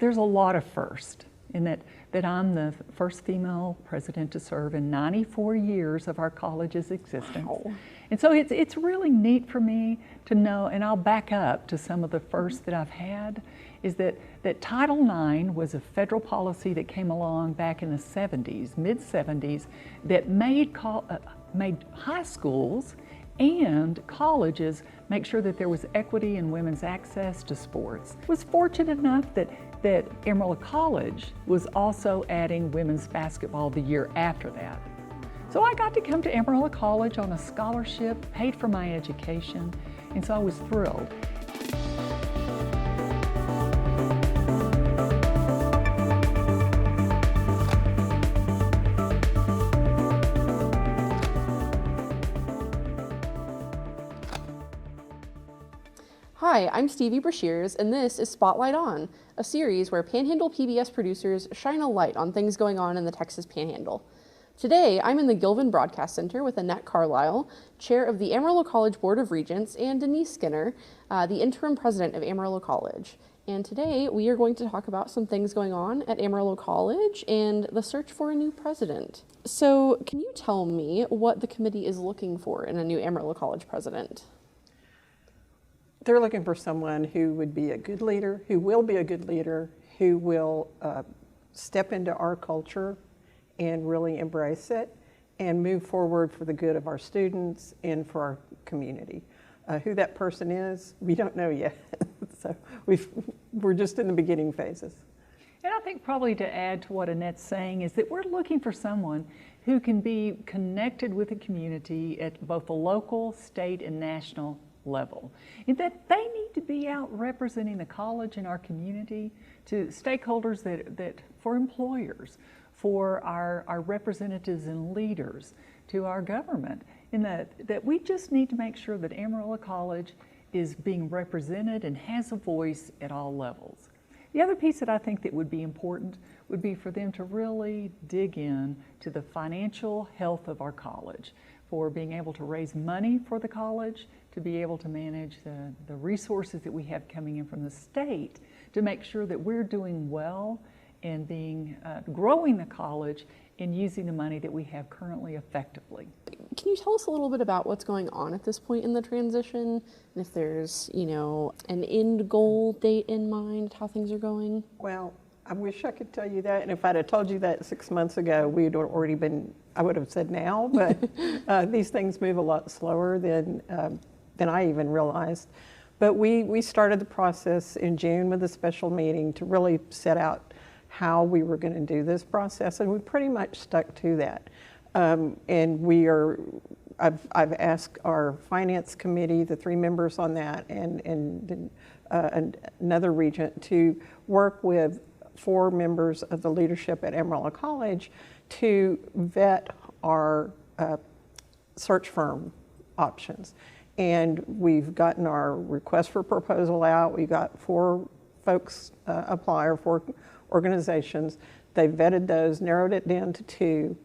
there's a lot of firsts in that I'm the first female president to serve in 94 years of our college's existence. Wow. And so it's really neat for me to know, and I'll back up to some of the firsts that I've had, is that Title IX was a federal policy that came along back in the 70s, mid-70s, that made high schools and colleges make sure that there was equity in women's access to sports. I was fortunate enough that Amarillo College was also adding women's basketball the year after that. So I got to come to Amarillo College on a scholarship, paid for my education, and so I was thrilled. Hi, I'm Stevi Breshears, and this is Spotlight On, a series where Panhandle PBS producers shine a light on things going on in the Texas Panhandle. Today, I'm in the Gilvan Broadcast Center with Annette Carlisle, chair of the Amarillo College Board of Regents, and Denese Skinner, the interim president of Amarillo College. And today, we are going to talk about some things going on at Amarillo College and the search for a new president. So, can you tell me what the committee is looking for in a new Amarillo College president? They're looking for someone who would be a good leader, who will be a good leader, who will step into our culture and really embrace it and move forward for the good of our students and for our community. Who that person is, we don't know yet. So we're just in the beginning phases. And I think probably to add to what Annette's saying is that we're looking for someone who can be connected with the community at both the local, state, and national level. And that they need to be out representing the college and our community to stakeholders that for employers, for our representatives and leaders, to our government, and that we just need to make sure that Amarillo College is being represented and has a voice at all levels. The other piece that I think that would be important would be for them to really dig in to the financial health of our college, for being able to raise money for the college, to be able to manage the resources that we have coming in from the state, to make sure that we're doing well and growing the college and using the money that we have currently effectively. Can you tell us a little bit about what's going on at this point in the transition, and if there's, an end goal date in mind, how things are going? Well, I wish I could tell you that, and if I'd have told you that 6 months ago, we'd already been, I would have said now, but these things move a lot slower than I even realized. But we started the process in June with a special meeting to really set out how we were going to do this process, and we pretty much stuck to that. And I've asked our finance committee, the 3 members on that, and another regent to work with 4 members of the leadership at Amarillo College to vet our search firm options. And we've gotten our request for proposal out. We got 4 folks apply, or 4 organizations. They vetted those, narrowed it down to 2.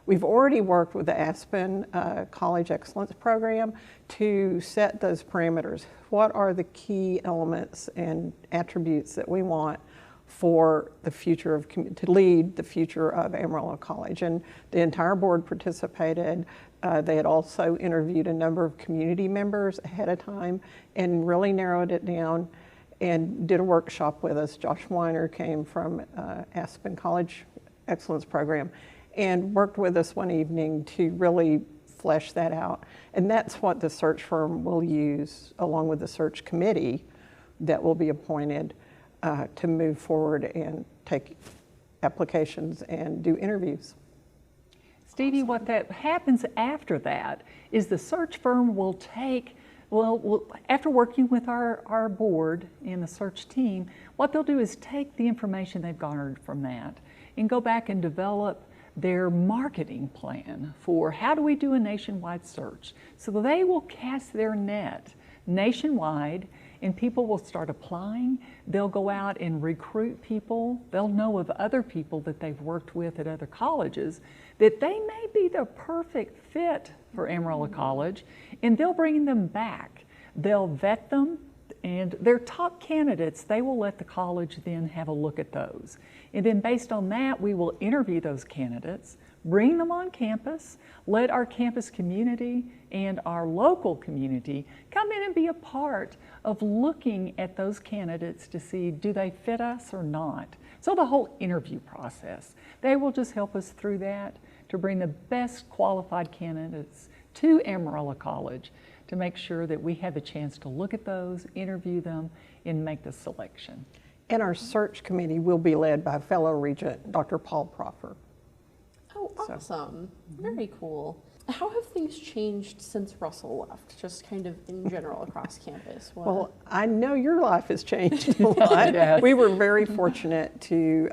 We've already worked with the Aspen College Excellence Program to set those parameters. What are the key elements and attributes that we want for the future to lead the future of Amarillo College? And the entire board participated. They had also interviewed a number of community members ahead of time and really narrowed it down and did a workshop with us. Josh Weiner came from Aspen College Excellence Program and worked with us one evening to really flesh that out. And that's what the search firm will use, along with the search committee that will be appointed to move forward and take applications and do interviews. Stevie, what that happens after that is the search firm will take, after working with our board and the search team, what they'll do is take the information they've garnered from that and go back and develop their marketing plan for how do we do a nationwide search. So they will cast their net nationwide and people will start applying. They'll go out and recruit people. They'll know of other people that they've worked with at other colleges that they may be the perfect fit for Amarillo College, and they'll bring them back. They'll vet them. and their top candidates, they will let the college then have a look at those. And then based on that, we will interview those candidates, bring them on campus, let our campus community and our local community come in and be a part of looking at those candidates to see, do they fit us or not? So the whole interview process, they will just help us through that to bring the best qualified candidates to Amarillo College to make sure that we have the chance to look at those, interview them, and make the selection. And our search committee will be led by fellow Regent, Dr. Paul Proffer. Oh, awesome. Very cool. How have things changed since Russell left, just kind of in general across campus? Well, I know your life has changed a lot. Yes. We were very fortunate to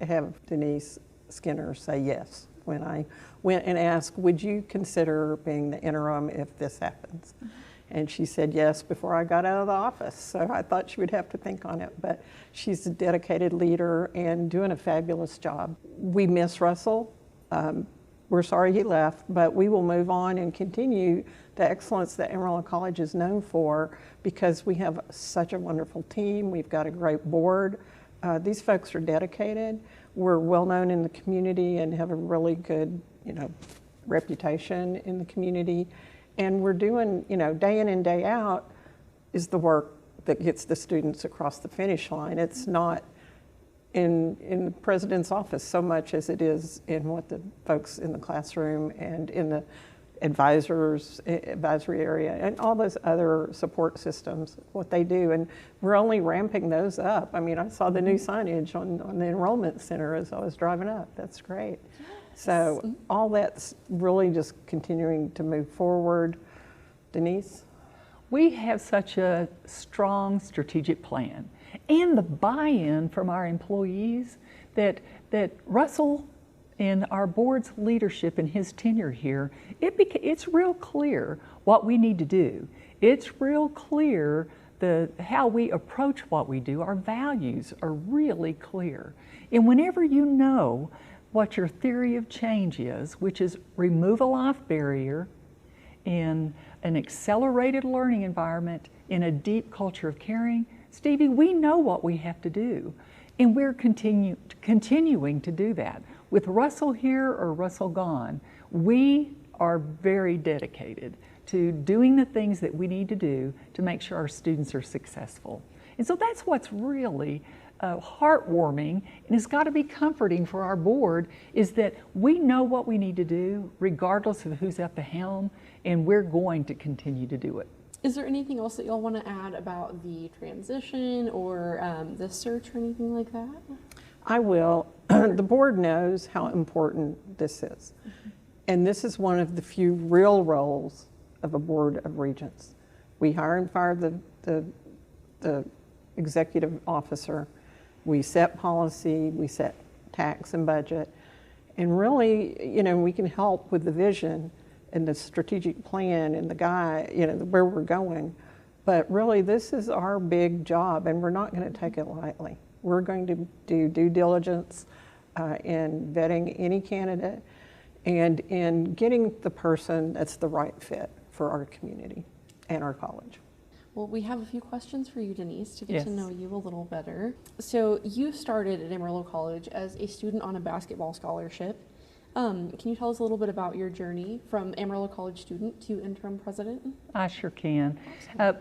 have Denese Skinner say yes when I went and asked, would you consider being the interim if this happens? And she said yes before I got out of the office. So I thought she would have to think on it, but she's a dedicated leader and doing a fabulous job. We miss Russell. We're sorry he left, but we will move on and continue the excellence that Amarillo College is known for because we have such a wonderful team. We've got a great board. These folks are dedicated. We're well known in the community and have a really good, reputation in the community. And we're doing, day in and day out is the work that gets the students across the finish line. It's not in the president's office so much as it is in what the folks in the classroom and in the advisory area and all those other support systems, what they do. And we're only ramping those up. I mean, I saw the new signage on the enrollment center as I was driving up. That's great. Yes. So all that's really just continuing to move forward. Denese? We have such a strong strategic plan and the buy-in from our employees that Russell and our board's leadership in his tenure here, it's real clear what we need to do. It's real clear how we approach what we do. Our values are really clear. And whenever you know what your theory of change is, which is remove a life barrier in an accelerated learning environment in a deep culture of caring, Stevie, we know what we have to do. And we're continuing to do that. With Russell here or Russell gone, we are very dedicated to doing the things that we need to do to make sure our students are successful. And so that's what's really heartwarming, and it's got to be comforting for our board, is that we know what we need to do regardless of who's at the helm, and we're going to continue to do it. Is there anything else that y'all want to add about the transition or the search or anything like that? I will. The board knows how important this is. And this is one of the few real roles of a board of regents. We hire and fire the executive officer. We set policy, we set tax and budget. And really, we can help with the vision and the strategic plan and the where we're going. But really, this is our big job, and we're not going to take it lightly. We're going to do due diligence in vetting any candidate and in getting the person that's the right fit for our community and our college. Well, we have a few questions for you, Denese, to get Yes. to know you a little better. So you started at Amarillo College as a student on a basketball scholarship. Can you tell us a little bit about your journey from Amarillo College student to interim president? I sure can.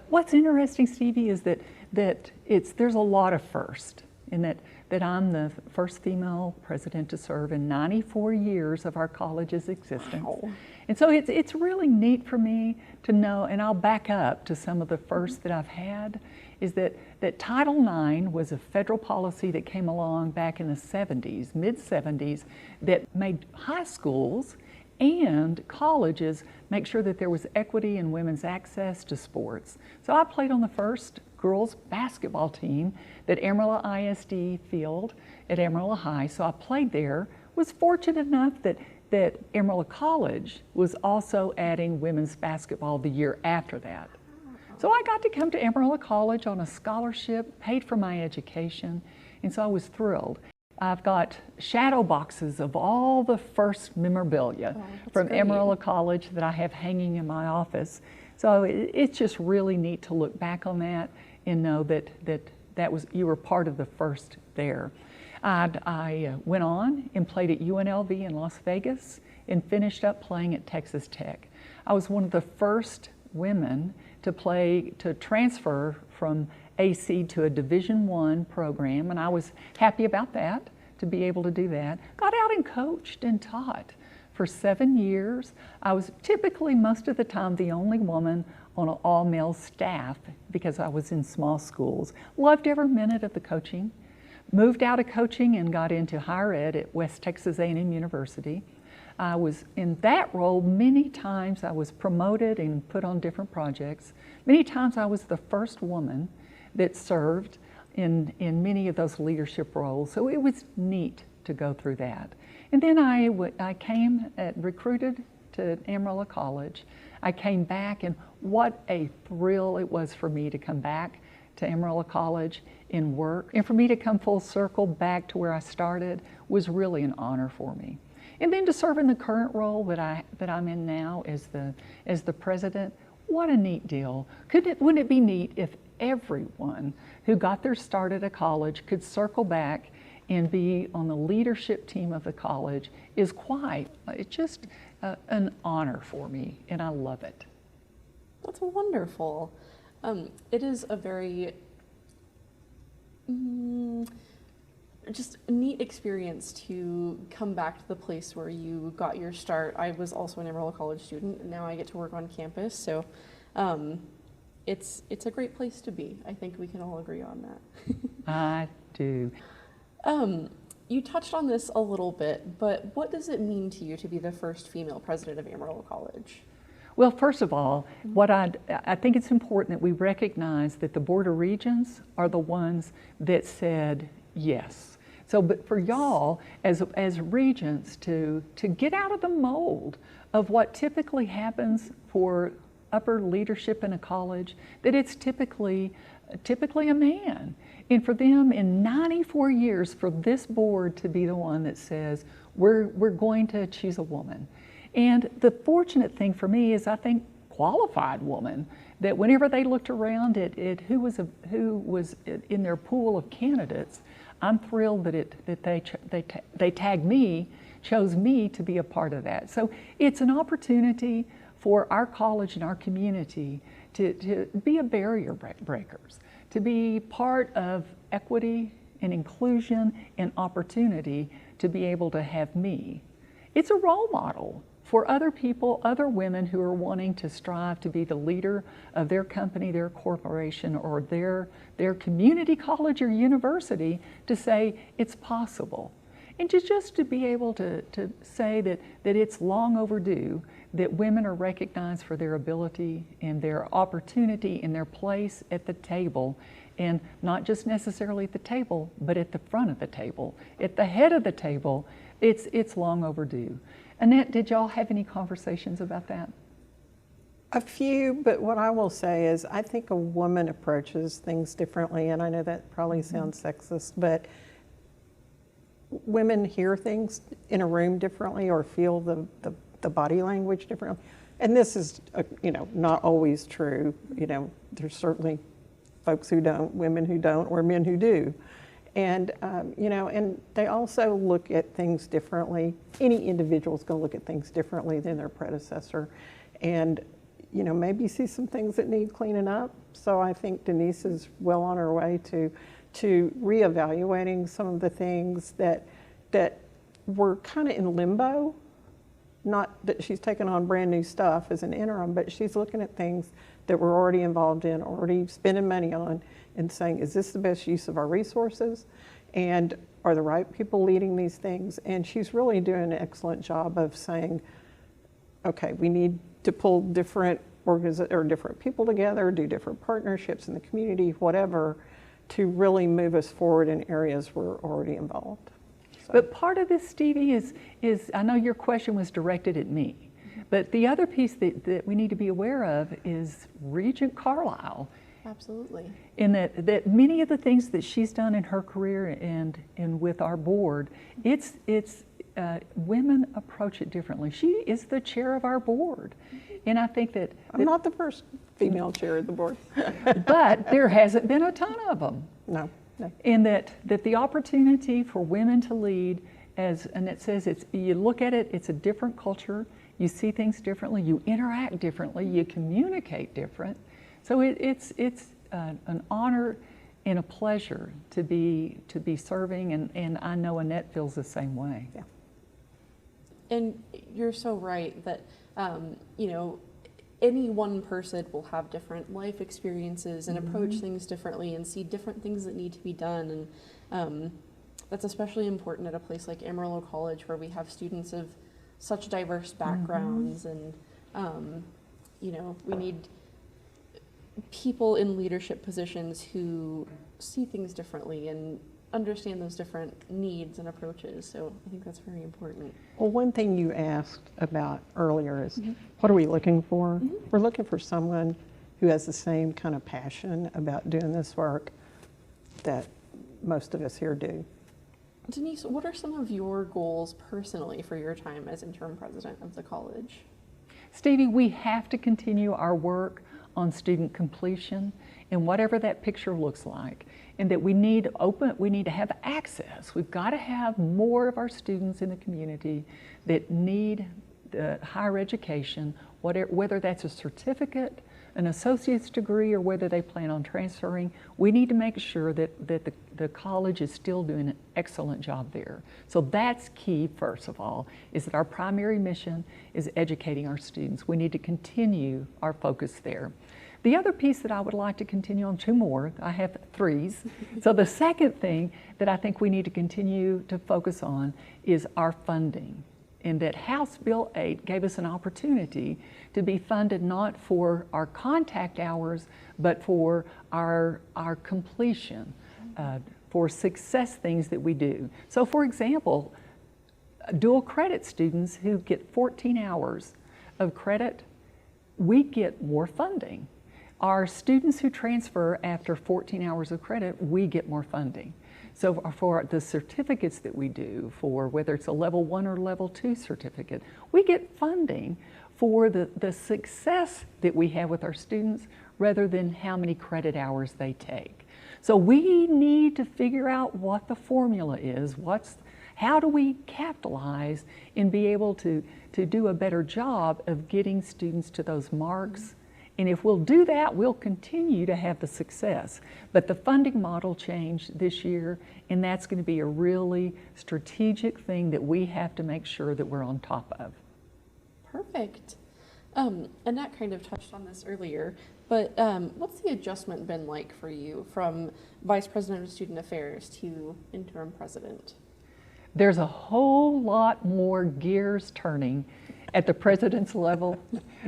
What's interesting, Stevie, is that there's a lot of first, in that I'm the first female president to serve in 94 years of our college's existence. Wow. And so it's really neat for me to know, and I'll back up to some of the firsts that I've had, is that Title IX was a federal policy that came along back in the 70s, mid-70s, that made high schools and colleges make sure that there was equity in women's access to sports. So I played on the first girls basketball team that Amarillo ISD field at Amarillo High, so I played there. Was fortunate enough that Amarillo College was also adding women's basketball the year after that. So I got to come to Amarillo College on a scholarship, paid for my education, and so I was thrilled. I've got shadow boxes of all the first memorabilia from great. Amarillo College that I have hanging in my office. So it's just really neat to look back on that and know that you were part of the first there. I went on and played at UNLV in Las Vegas and finished up playing at Texas Tech. I was one of the first women to transfer from AC to a Division I program, and I was happy about that, to be able to do that. Got out and coached and taught for 7 years. I was typically, most of the time, the only woman on an all-male staff because I was in small schools. Loved every minute of the coaching. Moved out of coaching and got into higher ed at West Texas A&M University. I was in that role many times. I was promoted and put on different projects. Many times I was the first woman that served in many of those leadership roles. So it was neat to go through that. And then I came recruited to Amarillo College. I came back, and what a thrill it was for me to come back to Amarillo College and work. And for me to come full circle back to where I started was really an honor for me. And then to serve in the current role that I'm in now as the president, what a neat deal. Wouldn't it be neat if everyone who got their start at a college could circle back and be on the leadership team of the college? It's just an honor for me, and I love it. That's wonderful. It is a very just a neat experience to come back to the place where you got your start. I was also an Amarillo College student, and now I get to work on campus, so it's a great place to be. I think we can all agree on that. I do. You touched on this a little bit, but what does it mean to you to be the first female president of Amarillo College? Well, first of all, I think it's important that we recognize that the Board of Regents are the ones that said yes. So, but for y'all as regents to get out of the mold of what typically happens for upper leadership in a college, that it's typically a man. And for them in 94 years, for this board to be the one that says, we're going to choose a woman. And the fortunate thing for me is I think qualified woman, that whenever they looked around at who was in their pool of candidates, I'm thrilled that they tagged me, chose me to be a part of that. So it's an opportunity for our college and our community to be a barrier breakers, to be part of equity and inclusion and opportunity to be able to have me. It's a role model for other people, other women who are wanting to strive to be the leader of their company, their corporation, or their community college or university, to say it's possible. And just to be able to say that it's long overdue, that women are recognized for their ability and their opportunity and their place at the table, and not just necessarily at the table, but at the front of the table, at the head of the table. It's long overdue. Annette, did y'all have any conversations about that? A few, but what I will say is I think a woman approaches things differently, and I know that probably sounds sexist, but women hear things in a room differently or feel the body language differently. And this is, not always true. There's certainly folks who don't, women who don't, or men who do. And, and they also look at things differently. Any individual is going to look at things differently than their predecessor. And, maybe see some things that need cleaning up. So I think Denese is well on her way to reevaluating some of the things that were kind of in limbo. Not that she's taken on brand new stuff as an interim, but she's looking at things that we're already involved in, already spending money on, and saying, is this the best use of our resources? And are the right people leading these things? And she's really doing an excellent job of saying, okay, we need to pull different people together, do different partnerships in the community, whatever, to really move us forward in areas we're already involved. So. But part of this, Stevie, is I know your question was directed at me, but the other piece that we need to be aware of is Regent Carlisle. Absolutely. In that many of the things that she's done in her career and with our board, it's women approach it differently. She is the chair of our board. And I think that... I'm not the first female chair of the board. But there hasn't been a ton of them. No, no. And that the opportunity for women to lead, as Annette says, you look at it, it's a different culture, you see things differently, you interact differently, you communicate different. So it's an honor and a pleasure to be serving, and I know Annette feels the same way. Yeah. And you're so right that, you know, any one person will have different life experiences and approach things differently and see different things that need to be done. And that's especially important at a place like Amarillo College, where we have students of such diverse backgrounds. And, you know, we need people in leadership positions who see things differently and understand those different needs and approaches. So I think that's very important. Well, one thing you asked about earlier is, what are we looking for? We're looking for someone who has the same kind of passion about doing this work that most of us here do. Denese, what are some of your goals personally for your time as interim president of the college? Stevie, we have to continue our work on student completion and whatever that picture looks like, and that we need to have access. We've got to have more of our students in the community that need higher education, whether that's a certificate, an associate's degree, or whether they plan on transferring. We need to make sure that the college is still doing an excellent job there. So that's key, first of all, is that our primary mission is educating our students. We need to continue our focus there. The other piece that I would like to continue on, two more, I have threes. So the second thing that I think we need to continue to focus on is our funding. And that House Bill 8 gave us an opportunity to be funded not for our contact hours, but for our completion, for success things that we do. So for example, dual credit students who get 14 hours of credit, we get more funding. Our students who transfer after 14 hours of credit, we get more funding. So for the certificates that we do, for whether it's a level 1 or level 2 certificate, we get funding for the success that we have with our students rather than how many credit hours they take. So we need to figure out what the formula is, how do we capitalize and be able to do a better job of getting students to those marks. And if we'll do that, we'll continue to have the success. But the funding model changed this year, and that's going to be a really strategic thing that we have to make sure that we're on top of. Perfect. Annette kind of touched on this earlier, but what's the adjustment been like for you from Vice President of Student Affairs to interim president? There's a whole lot more gears turning at the president's level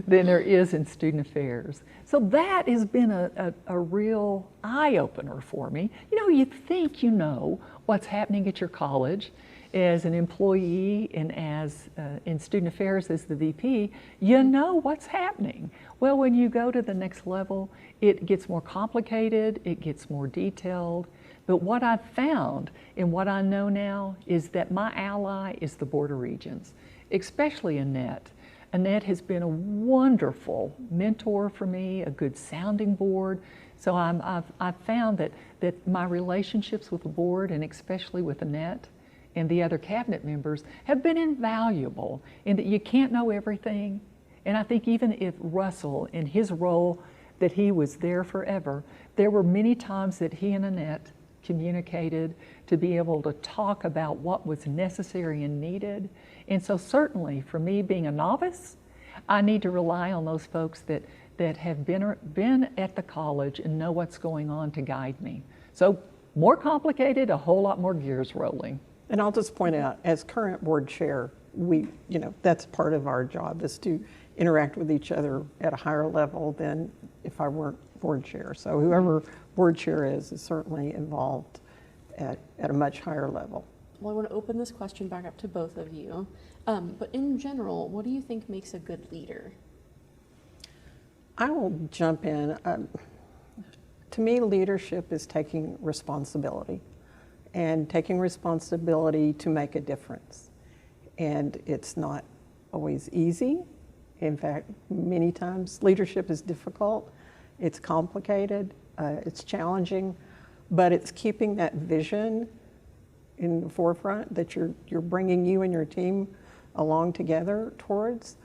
than there is in student affairs. So that has been a real eye-opener for me. You know, you think you know what's happening at your college as an employee and as in student affairs as the VP, you know what's happening. Well, when you go to the next level, it gets more complicated, it gets more detailed. But what I've found and what I know now is that my ally is the Board of Regents, especially Annette. Annette has been a wonderful mentor for me, a good sounding board. So I've found that my relationships with the board, and especially with Annette and the other cabinet members, have been invaluable in that you can't know everything. And I think even if Russell, in his role, that he was there forever, there were many times that he and Annette communicated to be able to talk about what was necessary and needed. And so certainly for me being a novice, I need to rely on those folks that have been at the college and know what's going on to guide me. So more complicated, a whole lot more gears rolling. And I'll just point out, as current board chair, that's part of our job, is to interact with each other at a higher level than if I weren't board chair. So whoever board chair is certainly involved at a much higher level. Well, I want to open this question back up to both of you. But in general, what do you think makes a good leader? I will jump in. To me, leadership is taking responsibility, and taking responsibility to make a difference. And it's not always easy. In fact, many times leadership is difficult, It's complicated, it's challenging, but it's keeping that vision in the forefront that you're bringing you and your team along together towards.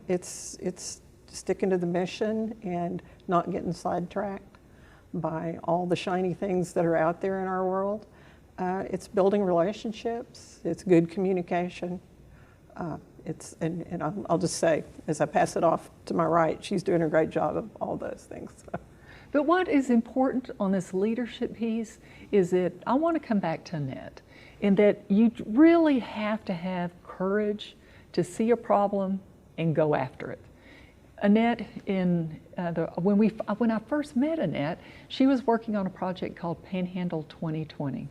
It's sticking to the mission and not getting sidetracked by all the shiny things that are out there in our world. It's building relationships, it's good communication. And I'll just say, as I pass it off to my right, she's doing a great job of all those things. But what is important on this leadership piece is that I want to come back to Anette, in that you really have to have courage to see a problem and go after it. Annette, when I first met Annette, she was working on a project called Panhandle 2020.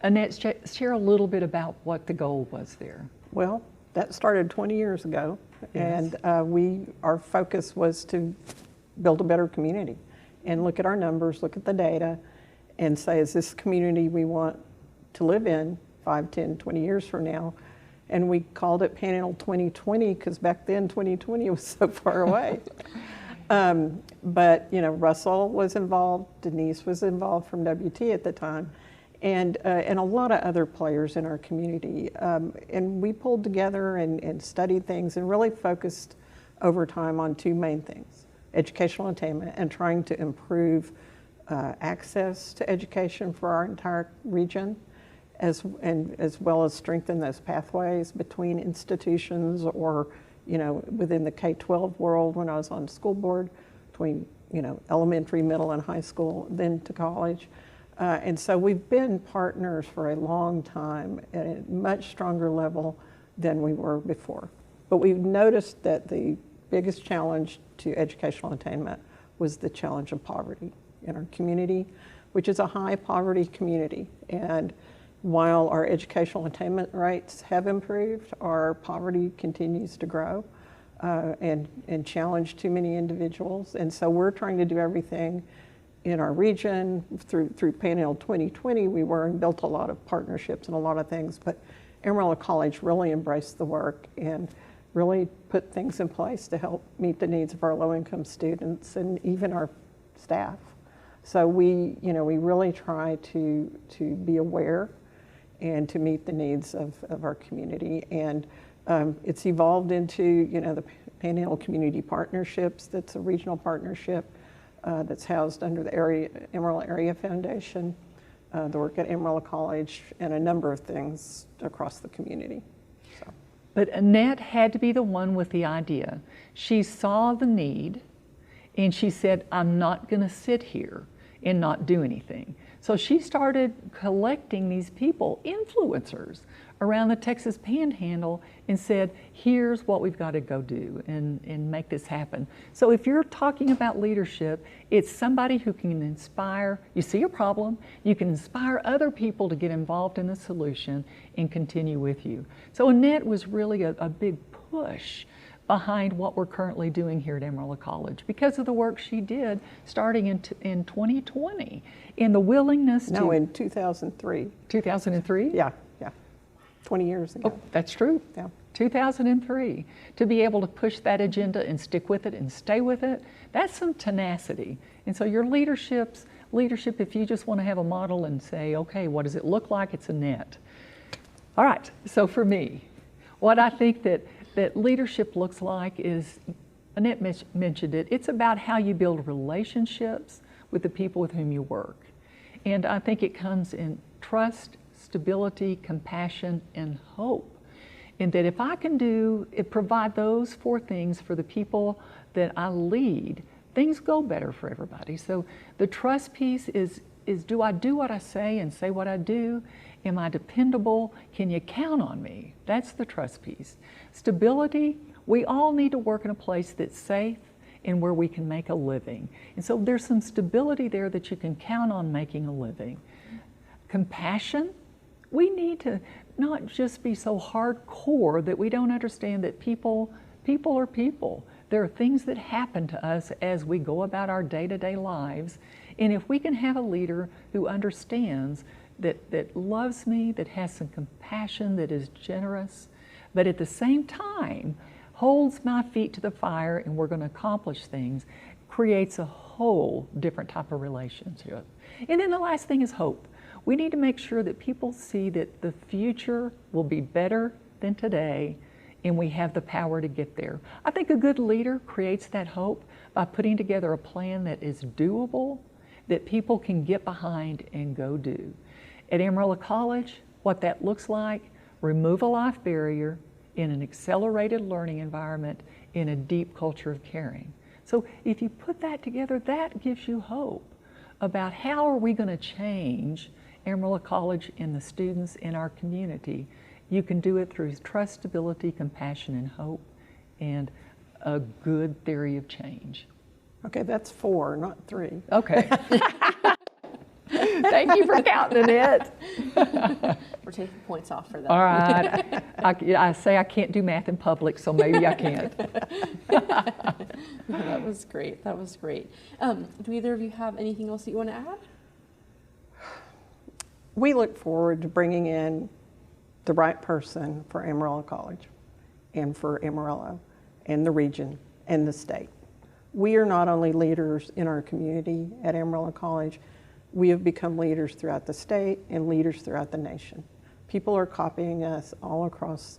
Annette, share a little bit about what the goal was there. Well, that started 20 years ago, yes. And our focus was to build a better community and look at our numbers, look at the data, and say, is this community we want to live in 5, 10, 20 years from now? And we called it Panhandle 2020 because back then 2020 was so far away. But Russell was involved, Denese was involved from WT at the time, and a lot of other players in our community. And we pulled together and studied things and really focused over time on 2 main things: educational attainment and trying to improve access to education for our entire region, as well as strengthen those pathways between institutions or within the K-12 world when I was on the school board, between elementary, middle, and high school, then to college. And so we've been partners for a long time at a much stronger level than we were before. But we've noticed that the biggest challenge to educational attainment was the challenge of poverty in our community, which is a high poverty community. And while our educational attainment rates have improved, our poverty continues to grow and challenge too many individuals. And so we're trying to do everything in our region. Through Panhandle 2020, we built a lot of partnerships and a lot of things, but Amarillo College really embraced the work and really put things in place to help meet the needs of our low-income students and even our staff. So we really try to be aware and to meet the needs of our community. And it's evolved into the Panhandle Community Partnerships. That's a regional partnership that's housed under the Amarillo Area Foundation, the work at Amarillo College, and a number of things across the community. So. But Annette had to be the one with the idea. She saw the need, and she said, I'm not going to sit here and not do anything. So she started collecting these people, influencers, around the Texas Panhandle, and said, here's what we've got to go do and make this happen. So if you're talking about leadership, it's somebody who can inspire. You see a problem, you can inspire other people to get involved in the solution and continue with you. So Annette was really a big push behind what we're currently doing here at Amarillo College because of the work she did starting in 2020 and the willingness to... No, in 2003. 2003? Yeah, 20 years ago. Oh, that's true. Yeah. 2003. To be able to push that agenda and stick with it and stay with it, that's some tenacity. And so your leadership, if you just want to have a model and say, okay, what does it look like? It's Annette. All right, so for me, what I think that leadership looks like is, Annette mentioned it, it's about how you build relationships with the people with whom you work. And I think it comes in trust, stability, compassion, and hope. And that if I can provide those 4 things for the people that I lead, things go better for everybody. So the trust piece is do I do what I say and say what I do? Am I dependable? Can you count on me? That's the trust piece. Stability, we all need to work in a place that's safe and where we can make a living. And so there's some stability there that you can count on making a living. Compassion, we need to not just be so hardcore that we don't understand that people are people. There are things that happen to us as we go about our day-to-day lives. And if we can have a leader who understands that loves me, that has some compassion, that is generous, but at the same time holds my feet to the fire and we're going to accomplish things, creates a whole different type of relationship. And then the last thing is hope. We need to make sure that people see that the future will be better than today, and we have the power to get there. I think a good leader creates that hope by putting together a plan that is doable, that people can get behind and go do. At Amarillo College, what that looks like, remove a life barrier in an accelerated learning environment in a deep culture of caring. So if you put that together, that gives you hope about how are we going to change Amarillo College and the students in our community. You can do it through trust, stability, compassion, and hope, and a good theory of change. Okay, that's 4, not 3. Okay. Thank you for counting, Annette. We're taking points off for that. All right. I say I can't do math in public, so maybe I can't. That was great. That was great. Do either of you have anything else that you want to add? We look forward to bringing in the right person for Amarillo College and for Amarillo and the region and the state. We are not only leaders in our community at Amarillo College, we have become leaders throughout the state and leaders throughout the nation. People are copying us all across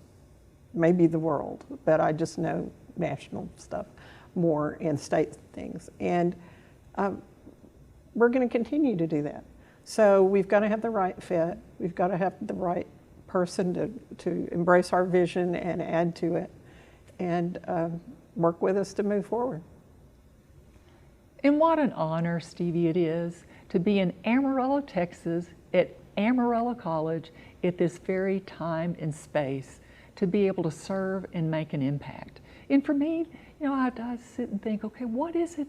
maybe the world, but I just know national stuff more and state things. And we're going to continue to do that. So we've got to have the right fit. We've got to have the right person to embrace our vision and add to it and work with us to move forward. And what an honor, Stevie, it is to be in Amarillo, Texas, at Amarillo College at this very time and space, to be able to serve and make an impact. And for me, you know, I sit and think, okay, what is it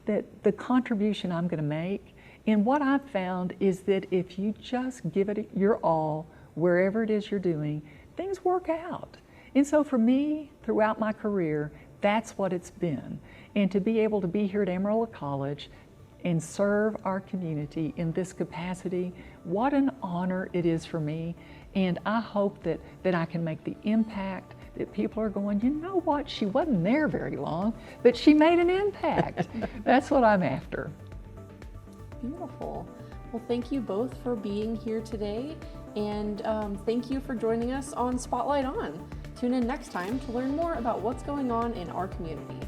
that the contribution I'm going to make? And what I've found is that if you just give it your all, wherever it is you're doing, things work out. And so for me, throughout my career, that's what it's been. And to be able to be here at Amarillo College and serve our community in this capacity, what an honor it is for me. And I hope that I can make the impact that people are going, you know what, she wasn't there very long, but she made an impact. That's what I'm after. Beautiful. Well, thank you both for being here today, and thank you for joining us on Spotlight On. Tune in next time to learn more about what's going on in our community.